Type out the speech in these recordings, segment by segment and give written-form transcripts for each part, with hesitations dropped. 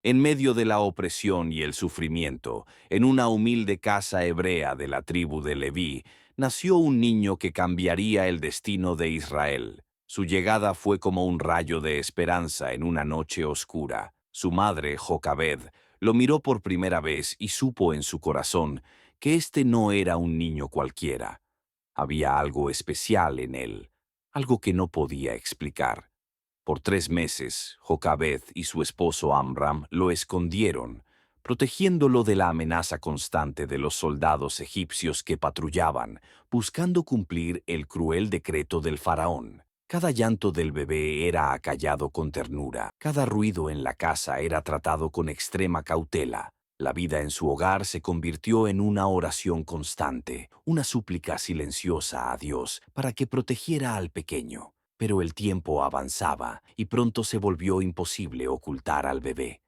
En medio de la opresión y el sufrimiento, en una humilde casa hebrea de la tribu de Leví, nació un niño que cambiaría el destino de Israel. Su llegada fue como un rayo de esperanza en una noche oscura. Su madre, Jocabed, lo miró por primera vez y supo en su corazón que este no era un niño cualquiera. Había algo especial en él, algo que no podía explicar. Por 3 meses, Jocabed y su esposo Amram lo escondieron, protegiéndolo de la amenaza constante de los soldados egipcios que patrullaban, buscando cumplir el cruel decreto del faraón. Cada llanto del bebé era acallado con ternura, cada ruido en la casa era tratado con extrema cautela. La vida en su hogar se convirtió en una oración constante, una súplica silenciosa a Dios para que protegiera al pequeño. Pero el tiempo avanzaba y pronto se volvió imposible ocultar al bebé.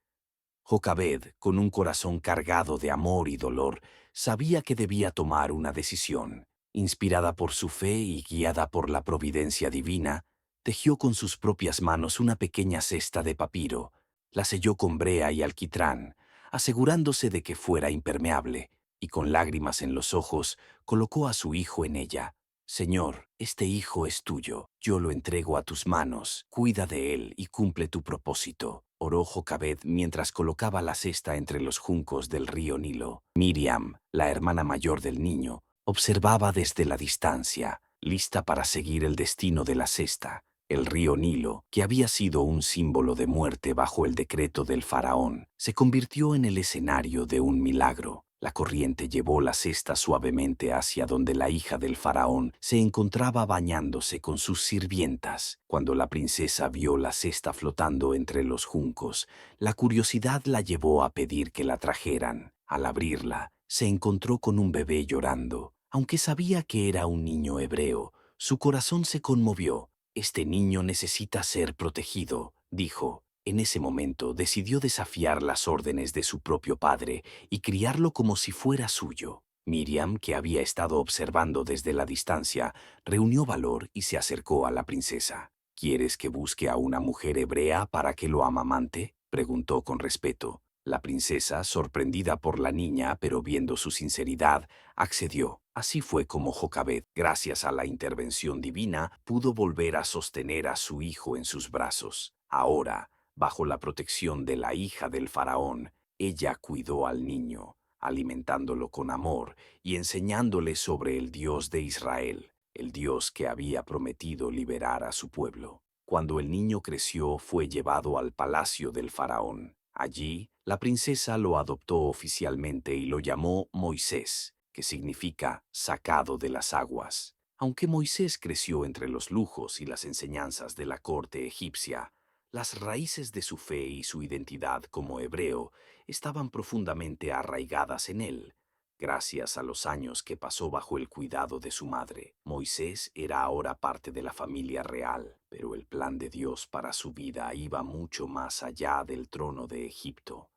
Jocabed, con un corazón cargado de amor y dolor, sabía que debía tomar una decisión. Inspirada por su fe y guiada por la providencia divina, tejió con sus propias manos una pequeña cesta de papiro, la selló con brea y alquitrán, asegurándose de que fuera impermeable, y con lágrimas en los ojos colocó a su hijo en ella. Señor, este hijo es tuyo, yo lo entrego a tus manos, cuida de él y cumple tu propósito, oró Jocabed mientras colocaba la cesta entre los juncos del río Nilo. Miriam, la hermana mayor del niño, observaba desde la distancia, lista para seguir el destino de la cesta. El río Nilo, que había sido un símbolo de muerte bajo el decreto del faraón, se convirtió en el escenario de un milagro. La corriente llevó la cesta suavemente hacia donde la hija del faraón se encontraba bañándose con sus sirvientas. Cuando la princesa vio la cesta flotando entre los juncos, la curiosidad la llevó a pedir que la trajeran. Al abrirla, se encontró con un bebé llorando. Aunque sabía que era un niño hebreo, su corazón se conmovió. Este niño necesita ser protegido, dijo. En ese momento decidió desafiar las órdenes de su propio padre y criarlo como si fuera suyo. Miriam, que había estado observando desde la distancia, reunió valor y se acercó a la princesa. ¿Quieres que busque a una mujer hebrea para que lo amamante?, preguntó con respeto. La princesa, sorprendida por la niña, pero viendo su sinceridad, accedió. Así fue como Jocabed, gracias a la intervención divina, pudo volver a sostener a su hijo en sus brazos. Ahora, bajo la protección de la hija del faraón, ella cuidó al niño, alimentándolo con amor y enseñándole sobre el Dios de Israel, el Dios que había prometido liberar a su pueblo. Cuando el niño creció, fue llevado al palacio del faraón. Allí, la princesa lo adoptó oficialmente y lo llamó Moisés, que significa sacado de las aguas. Aunque Moisés creció entre los lujos y las enseñanzas de la corte egipcia, las raíces de su fe y su identidad como hebreo estaban profundamente arraigadas en él. Gracias a los años que pasó bajo el cuidado de su madre, Moisés era ahora parte de la familia real, pero el plan de Dios para su vida iba mucho más allá del trono de Egipto.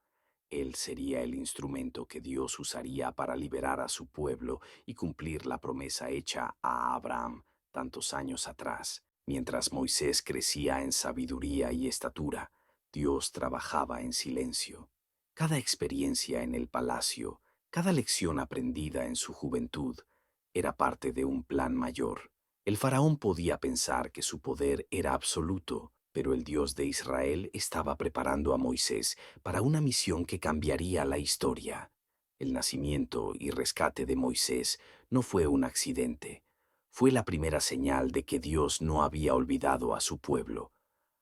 Él sería el instrumento que Dios usaría para liberar a su pueblo y cumplir la promesa hecha a Abraham tantos años atrás. Mientras Moisés crecía en sabiduría y estatura, Dios trabajaba en silencio. Cada experiencia en el palacio, cada lección aprendida en su juventud, era parte de un plan mayor. El faraón podía pensar que su poder era absoluto, pero el Dios de Israel estaba preparando a Moisés para una misión que cambiaría la historia. El nacimiento y rescate de Moisés no fue un accidente. Fue la primera señal de que Dios no había olvidado a su pueblo.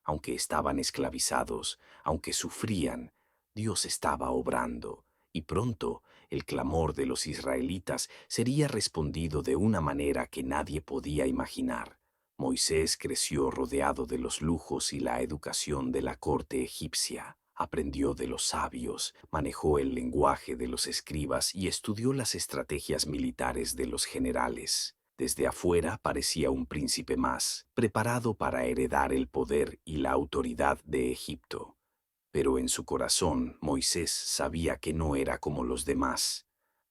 Aunque estaban esclavizados, aunque sufrían, Dios estaba obrando, y pronto el clamor de los israelitas sería respondido de una manera que nadie podía imaginar. Moisés creció rodeado de los lujos y la educación de la corte egipcia. Aprendió de los sabios, manejó el lenguaje de los escribas y estudió las estrategias militares de los generales. Desde afuera parecía un príncipe más, preparado para heredar el poder y la autoridad de Egipto. Pero en su corazón Moisés sabía que no era como los demás.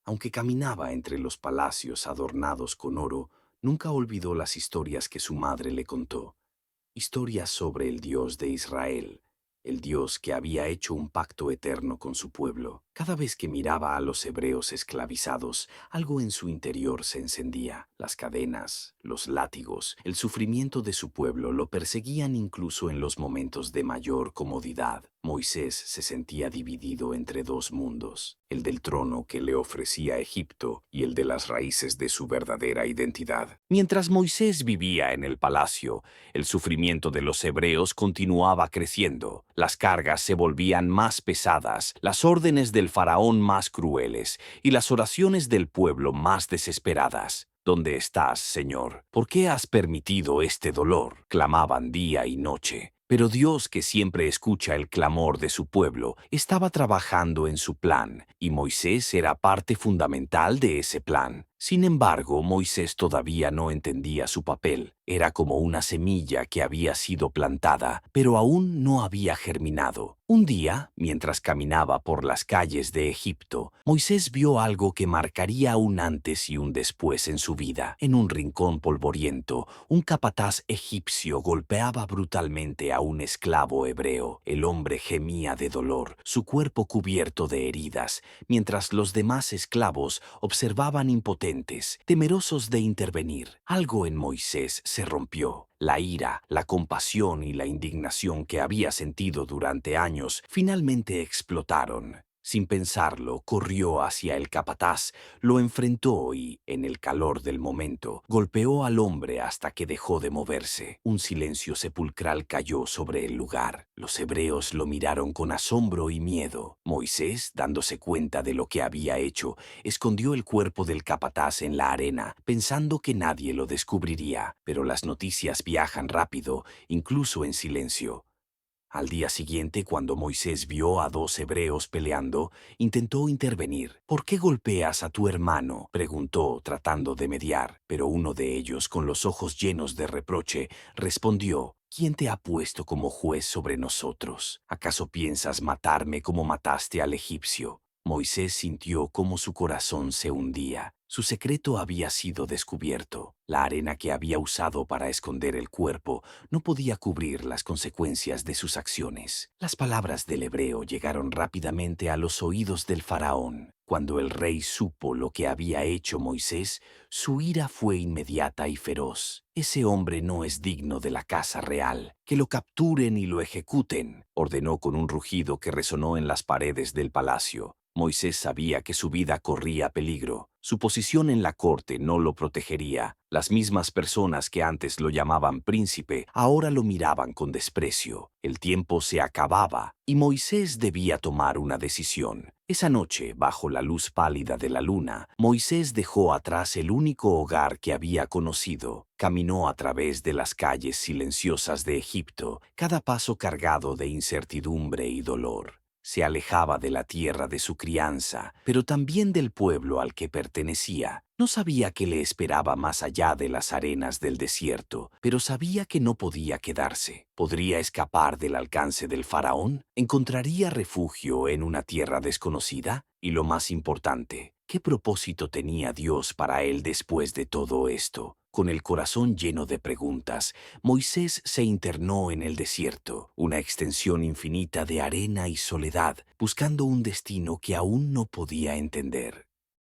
Aunque caminaba entre los palacios adornados con oro, nunca olvidó las historias que su madre le contó. Historias sobre el Dios de Israel, el Dios que había hecho un pacto eterno con su pueblo. Cada vez que miraba a los hebreos esclavizados, algo en su interior se encendía. Las cadenas, los látigos, el sufrimiento de su pueblo lo perseguían incluso en los momentos de mayor comodidad. Moisés se sentía dividido entre dos mundos, el del trono que le ofrecía Egipto y el de las raíces de su verdadera identidad. Mientras Moisés vivía en el palacio, el sufrimiento de los hebreos continuaba creciendo. Las cargas se volvían más pesadas, las órdenes del faraón más crueles y las oraciones del pueblo más desesperadas. ¿Dónde estás, Señor? ¿Por qué has permitido este dolor? Clamaban día y noche. Pero Dios, que siempre escucha el clamor de su pueblo, estaba trabajando en su plan, y Moisés era parte fundamental de ese plan. Sin embargo, Moisés todavía no entendía su papel. Era como una semilla que había sido plantada, pero aún no había germinado. Un día, mientras caminaba por las calles de Egipto, Moisés vio algo que marcaría un antes y un después en su vida. En un rincón polvoriento, un capataz egipcio golpeaba brutalmente a un esclavo hebreo. El hombre gemía de dolor, su cuerpo cubierto de heridas, mientras los demás esclavos observaban impotentes, temerosos de intervenir. Algo en Moisés se rompió. La ira, la compasión y la indignación que había sentido durante años finalmente explotaron. Sin pensarlo, corrió hacia el capataz, lo enfrentó y, en el calor del momento, golpeó al hombre hasta que dejó de moverse. Un silencio sepulcral cayó sobre el lugar. Los hebreos lo miraron con asombro y miedo. Moisés, dándose cuenta de lo que había hecho, escondió el cuerpo del capataz en la arena, pensando que nadie lo descubriría. Pero las noticias viajan rápido, incluso en silencio. Al día siguiente, cuando Moisés vio a dos hebreos peleando, intentó intervenir. ¿Por qué golpeas a tu hermano?, preguntó, tratando de mediar. Pero uno de ellos, con los ojos llenos de reproche, respondió: ¿Quién te ha puesto como juez sobre nosotros? ¿Acaso piensas matarme como mataste al egipcio? Moisés sintió cómo su corazón se hundía. Su secreto había sido descubierto. La arena que había usado para esconder el cuerpo no podía cubrir las consecuencias de sus acciones. Las palabras del hebreo llegaron rápidamente a los oídos del faraón. Cuando el rey supo lo que había hecho Moisés, su ira fue inmediata y feroz. «Ese hombre no es digno de la casa real. Que lo capturen y lo ejecuten», ordenó con un rugido que resonó en las paredes del palacio. Moisés sabía que su vida corría peligro. Su posición en la corte no lo protegería. Las mismas personas que antes lo llamaban príncipe ahora lo miraban con desprecio. El tiempo se acababa y Moisés debía tomar una decisión. Esa noche, bajo la luz pálida de la luna, Moisés dejó atrás el único hogar que había conocido. Caminó a través de las calles silenciosas de Egipto, cada paso cargado de incertidumbre y dolor. Se alejaba de la tierra de su crianza, pero también del pueblo al que pertenecía. No sabía qué le esperaba más allá de las arenas del desierto, pero sabía que no podía quedarse. ¿Podría escapar del alcance del faraón? ¿Encontraría refugio en una tierra desconocida? Y lo más importante, ¿qué propósito tenía Dios para él después de todo esto? Con el corazón lleno de preguntas, Moisés se internó en el desierto, una extensión infinita de arena y soledad, buscando un destino que aún no podía entender.